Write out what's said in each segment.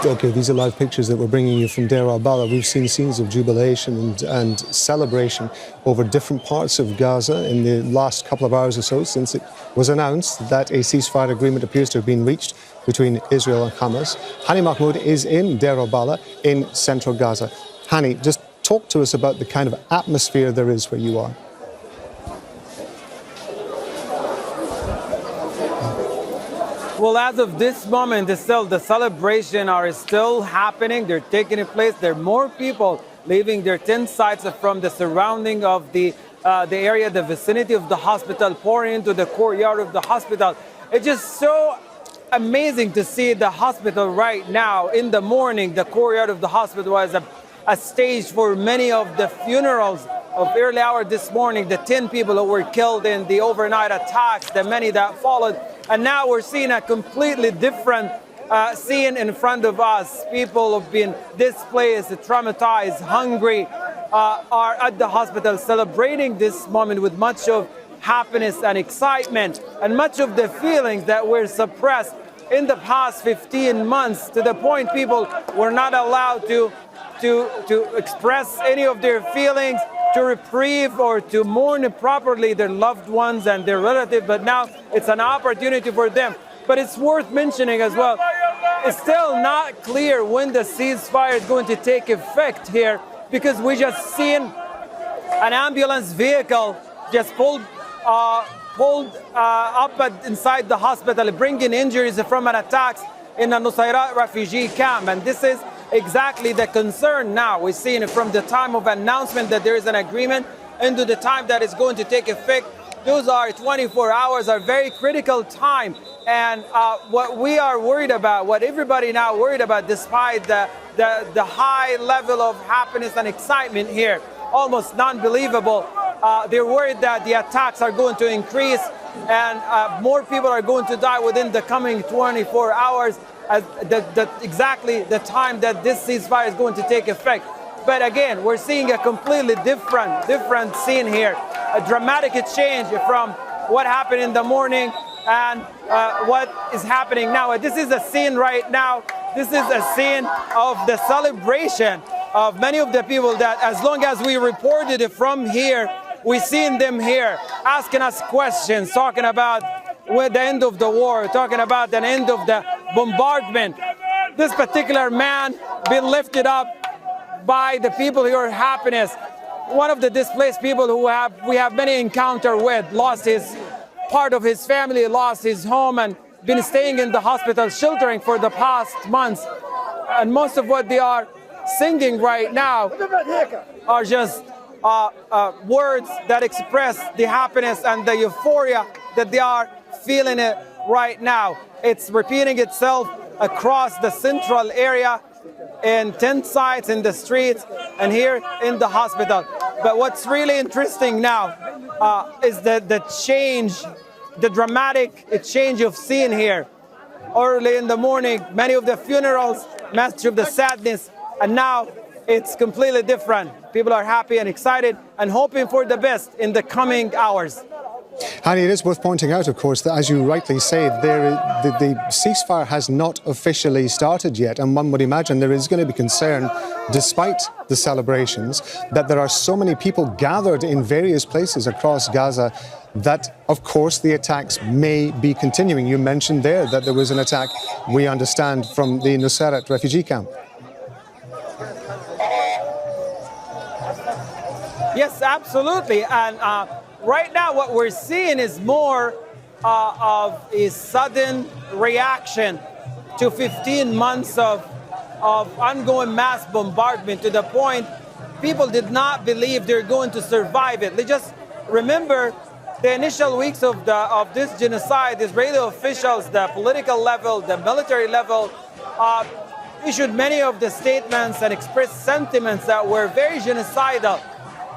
Okay, these are live pictures that we're bringing you from Deir al-Balah. We've seen scenes of jubilation and celebration over different parts of Gaza in the last couple of hours or so since it was announced that a ceasefire agreement appears to have been reached between Israel and Hamas. Hani Mahmoud is in Deir al-Balah in central Gaza. Hani, just talk to us about the kind of atmosphere there is where you are. Well, as of this moment, the celebration are still happening. They're taking place. There are more people leaving their tent sites from the surrounding of the area, the vicinity of the hospital, pouring into the courtyard of the hospital. It's just so amazing to see the hospital right now. In the morning, the courtyard of the hospital was a stage for many of the funerals of early hour this morning, the 10 people who were killed in the overnight attacks, the many that followed. And now we're seeing a completely different scene in front of us. People have been displaced, traumatized, hungry, are at the hospital celebrating this moment with much of happiness and excitement, and much of the feelings that were suppressed in the past 15 months, to the point people were not allowed to express any of their feelings, to reprieve or to mourn properly their loved ones and their relatives. But now it's an opportunity for them. But it's worth mentioning as well, it's still not clear when the ceasefire is going to take effect here, because we just seen an ambulance vehicle just pulled up inside the hospital, bringing injuries from an attack in a Nusayrat refugee camp. And this is exactly the concern now. We're seeing from the time of announcement that there is an agreement into the time that it's going to take effect. Those are 24 hours, are very critical time. And what we are worried about, what everybody now worried about, despite the high level of happiness and excitement here, almost non-believable, they're worried that the attacks are going to increase and more people are going to die within the coming 24 hours. Exactly the time that this ceasefire is going to take effect. But again, we're seeing a completely different scene here, a dramatic change from what happened in the morning and what is happening now. This is a scene right now. This is a scene of the celebration of many of the people that, as long as we reported it from here, we've seen them here asking us questions, talking about the end of the war, talking about the end of the bombardment. This particular man been lifted up by the people who are happiness. One of the displaced people who we have many encounter with, lost his part of his family, lost his home, and been staying in the hospital sheltering for the past months. And most of what they are singing right now are just words that express the happiness and the euphoria that they are feeling it right now. It's repeating itself across the central area, in tent sites, in the streets, and here in the hospital. But what's really interesting now is the change, the dramatic change of scene here. Early in the morning, many of the funerals, message of the sadness, and now it's completely different. People are happy and excited and hoping for the best in the coming hours. Hani, it is worth pointing out, of course, that as you rightly say, the ceasefire has not officially started yet, and one would imagine there is going to be concern, despite the celebrations, that there are so many people gathered in various places across Gaza that, of course, the attacks may be continuing. You mentioned there that there was an attack, we understand, from the Nusayrat refugee camp. Yes, absolutely. And right now, what we're seeing is more of a sudden reaction to 15 months of ongoing mass bombardment, to the point people did not believe they're going to survive it. They just remember the initial weeks of this genocide. Israeli officials, the political level, the military level, issued many of the statements and expressed sentiments that were very genocidal,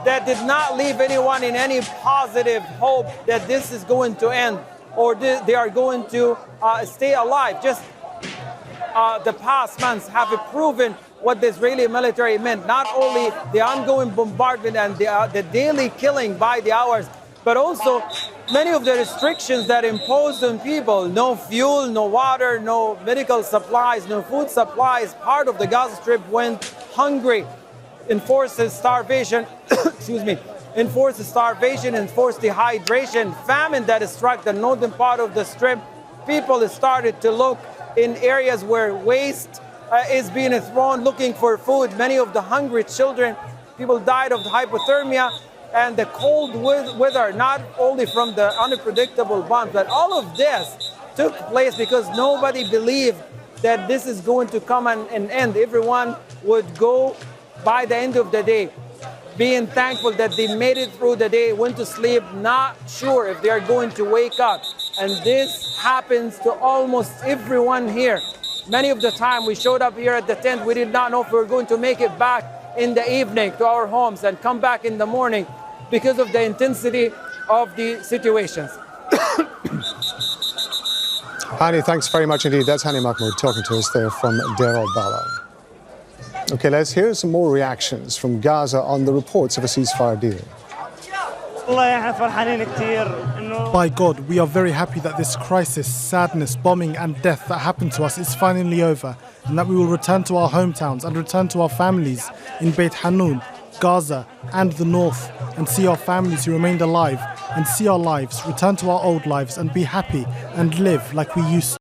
that did not leave anyone in any positive hope that this is going to end or they are going to stay alive. Just the past months have proven what the Israeli military meant. Not only the ongoing bombardment and the daily killing by the hours, but also many of the restrictions that imposed on people, no fuel, no water, no medical supplies, no food supplies, part of the Gaza Strip went hungry, enforces starvation, excuse me, enforced starvation, enforced dehydration, famine that struck the northern part of the Strip. People started to look in areas where waste is being thrown, looking for food. Many of the hungry children, people died of hypothermia and the cold weather, not only from the unpredictable bonds, but all of this took place because nobody believed that this is going to come and end. Everyone would go by the end of the day being thankful that they made it through the day, went to sleep, not sure if they are going to wake up. And this happens to almost everyone here. Many of the time we showed up here at the tent, we did not know if we were going to make it back in the evening to our homes and come back in the morning because of the intensity of the situations. Hani, thanks very much indeed. That's Hani Mahmoud talking to us there from Deir al-Balah. Okay, let's hear some more reactions from Gaza on the reports of a ceasefire deal. By God, we are very happy that this crisis, sadness, bombing and death that happened to us is finally over, and that we will return to our hometowns and return to our families in Beit Hanun, Gaza and the north, and see our families who remained alive and see our lives, return to our old lives and be happy and live like we used to.